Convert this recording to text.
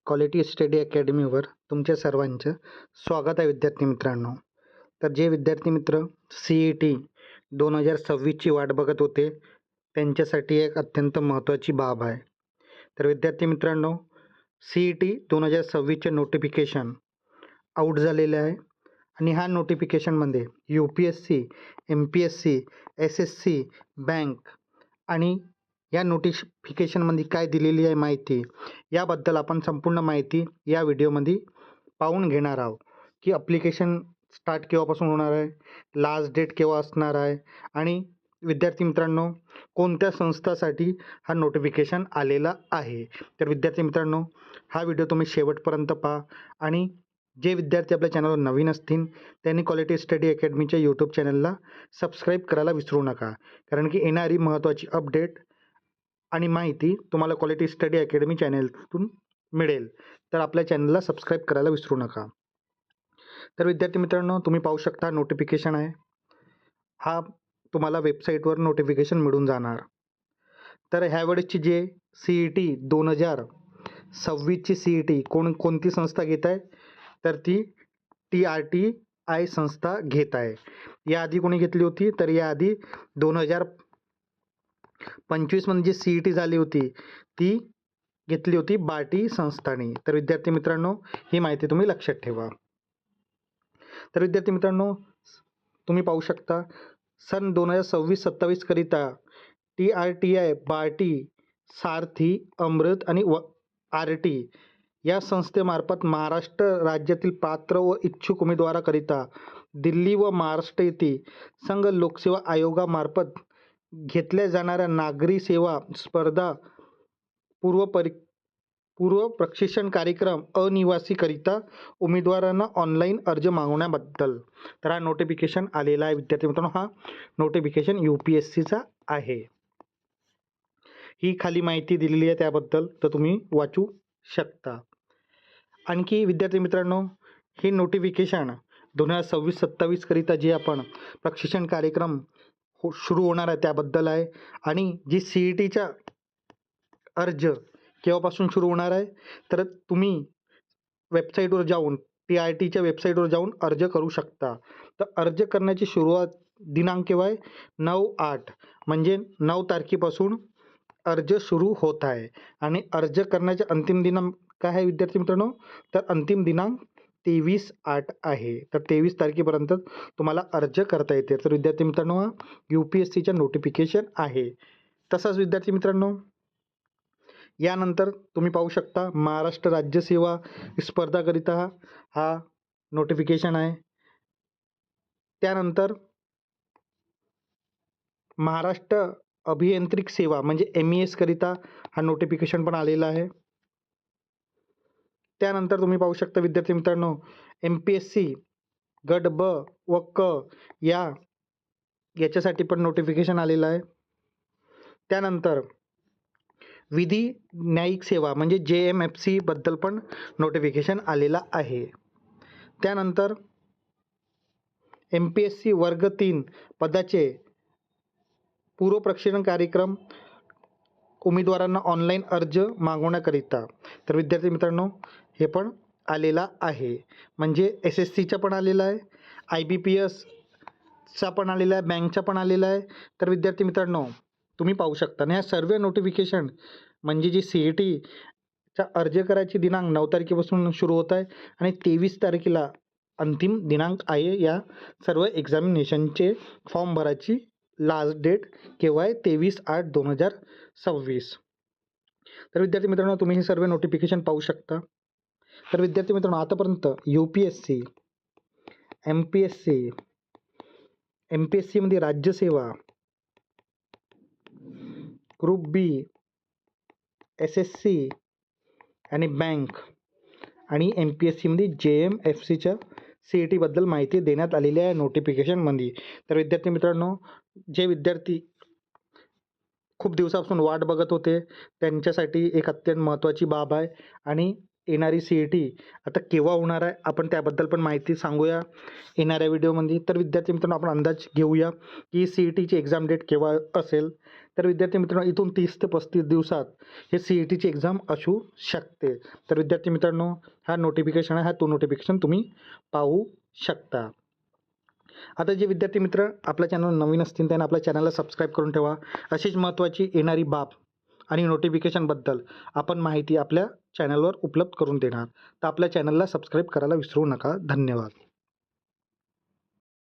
Quality study अकॅडमीवर तुमच्या सर्वांचं स्वागत आहे विद्यार्थी मित्रांनो. तर जे विद्यार्थी मित्र CET 2026ची वाट बघत होते त्यांच्यासाठी एक अत्यंत महत्त्वाची बाब आहे. तर विद्यार्थी मित्रांनो, CET 2026चे नोटिफिकेशन आऊट झालेले आहे आणि ह्या नोटिफिकेशनमध्ये UPSC, MPSC, SSC, बँक आणि या नोटिफिकेशनमध्ये काय दिलेली आहे माहिती, याबद्दल आपण संपूर्ण माहिती या व्हिडिओमध्ये पाहून घेणार आहोत. की ॲप्लिकेशन स्टार्ट केव्हापासून होणार आहे, लास्ट डेट केव्हा असणार आहे आणि विद्यार्थी मित्रांनो कोणत्या संस्थासाठी हा नोटिफिकेशन आलेला आहे. तर विद्यार्थी मित्रांनो, हा व्हिडिओ तुम्ही शेवटपर्यंत पहा आणि जे विद्यार्थी आपल्या चॅनलवर नवीन असतील त्यांनी क्वालिटी स्टडी अकॅडमीच्या यूट्यूब चॅनलला सबस्क्राईब करायला विसरू नका, कारण की येणारी महत्त्वाची अपडेट आणि माहिती तुम्हाला क्वालिटी स्टडी अकॅडमी चॅनलतून मिळेल. तर आपल्या चॅनलला सबस्क्राईब करायला विसरू नका. तर विद्यार्थी मित्रांनो, तुम्ही पाहू शकता नोटिफिकेशन आहे, हा तुम्हाला वेबसाईटवर नोटिफिकेशन मिळून जाणार. तर ह्यावेळेसची जे CET 2026ची CET कोणती संस्था घेत आहे, तर ती TRTI संस्था घेत आहे. याआधी कोणी घेतली होती, तर याआधी 2025 मध्ये जी CET झाली होती ती घेतली होती बार्टी संस्थाने. तर विद्यार्थी मित्रांनो, ही माहिती तुम्ही लक्षात ठेवा. तर विद्यार्थी मित्रांनो, तुम्ही पाहू शकता सन 2026-27 करिता TRTI, बार्टी, सारथी, अमृत आणि RT या संस्थेमार्फत महाराष्ट्र राज्यातील पात्र व इच्छुक उमेदवाराकरिता दिल्ली व महाराष्ट्र येथे संघ लोकसेवा आयोगामार्फत घेतल्या जाणाऱ्या नागरी सेवा स्पर्धा पूर्व प्रशिक्षण कार्यक्रम अनिवासीकरिता उमेदवारांना ऑनलाईन अर्ज मागवण्याबद्दल तर हा नोटिफिकेशन आलेला आहे. विद्यार्थी मित्रांनो, हा नोटिफिकेशन UPSCचा आहे. ही खाली माहिती दिलेली आहे त्याबद्दल, तर तुम्ही वाचू शकता. आणखी विद्यार्थी मित्रांनो, हे नोटिफिकेशन 2026-27 करिता जे आपण प्रशिक्षण कार्यक्रम सुरू होणार आहे त्याबद्दल आहे. आणि जी CETचा अर्ज केव्हापासून सुरू होणार आहे, तर तुम्ही वेबसाईटवर जाऊन TRTच्या वेबसाईटवर जाऊन अर्ज करू शकता. तर अर्ज करण्याची सुरुवात दिनांक केव्हा आहे, 9/8 म्हणजे 9 तारखेपासून अर्ज सुरू होत आहे. आणि अर्ज करण्याचे अंतिम दिनांक काय आहे विद्यार्थी मित्रांनो, तर अंतिम दिनांक 23/8 आहे. तर 23 तारखेपर्यंत तुम्हाला अर्ज करता येते. तर विद्यार्थी मित्रांनो, हा UPSCचा नोटिफिकेशन आहे. तसाच विद्यार्थी मित्रांनो, यानंतर तुम्ही पाहू शकता महाराष्ट्र राज्य सेवा स्पर्धाकरिता हा नोटिफिकेशन आहे. त्यानंतर महाराष्ट्र अभियांत्रिक सेवा म्हणजे MES करिता हा नोटिफिकेशन पण आलेला आहे. त्यानंतर तुम्ही पाहू शकता विद्यार्थी मित्रांनो, MPSC गट ब व क याच्यासाठी पण नोटिफिकेशन आलेलं आहे. त्यानंतर विधी न्यायिक सेवा म्हणजे JMFC बद्दल पण नोटिफिकेशन आलेला आहे. त्यानंतर MPSC वर्ग 3 पदाचे पूर्व प्रशिक्षण कार्यक्रम उमेदवारांना ऑनलाईन अर्ज मागवण्याकरिता तर विद्यार्थी मित्रांनो हे पण आलेला आहे. म्हणजे SSCचा पण आलेला आहे, IBPSचा पण आलेला आहे, बँकचा पण आलेला आहे. तर विद्यार्थी मित्रांनो, तुम्ही पाहू शकता आणि ह्या सर्व नोटिफिकेशन म्हणजे जी CETचा अर्ज करायची दिनांक 9 तारखेपासून सुरू होत आहे आणि 23 तारखेला अंतिम दिनांक आहे. या सर्व एक्झामिनेशनचे फॉर्म भरायची लास्ट डेट केव्हा आहे, 23/8/2026. तर विद्यार्थी मित्रांनो, तुम्ही हे सर्व नोटिफिकेशन पाहू शकता. तर विद्यार्थी मित्रांनो, आतापर्यंत UPSC, MPSC मध्ये राज्यसेवा, ग्रुप B, SSC आणि बँक आणि MPSC मध्ये JMFCच्या CET बद्दल माहिती देण्यात आलेली आहे नोटिफिकेशनमध्ये. तर विद्यार्थी मित्रांनो, जे विद्यार्थी खूप दिवसापासून वाट बघत होते त्यांच्यासाठी एक अत्यंत महत्त्वाची बाब आहे. आणि येणारी CET आता केव्हा होणार आहे आपण त्याबद्दल पण माहिती सांगूया येणाऱ्या व्हिडिओमध्ये. तर विद्यार्थी मित्रांनो, आपण अंदाज घेऊया की CETची एक्झाम डेट केव्हा असेल. तर विद्यार्थी मित्रांनो इथून 30 ते 35 दिवसात हे CETची एक्झाम असू शकते. तर विद्यार्थी मित्रांनो हा नोटिफिकेशन आहे, हा तो नोटिफिकेशन तुम्ही पाहू शकता. आता जे विद्यार्थी मित्र आपल्या चॅनल नवीन असतील त्यांनी आपल्या चॅनलला सबस्क्राईब करून ठेवा. अशीच महत्त्वाची येणारी बाब आणि नोटिफिकेशनबद्दल आपण माहिती आपल्या चॅनलवर उपलब्ध करून देणार. तर आपल्या चॅनलला सबस्क्राईब करायला विसरू नका. धन्यवाद.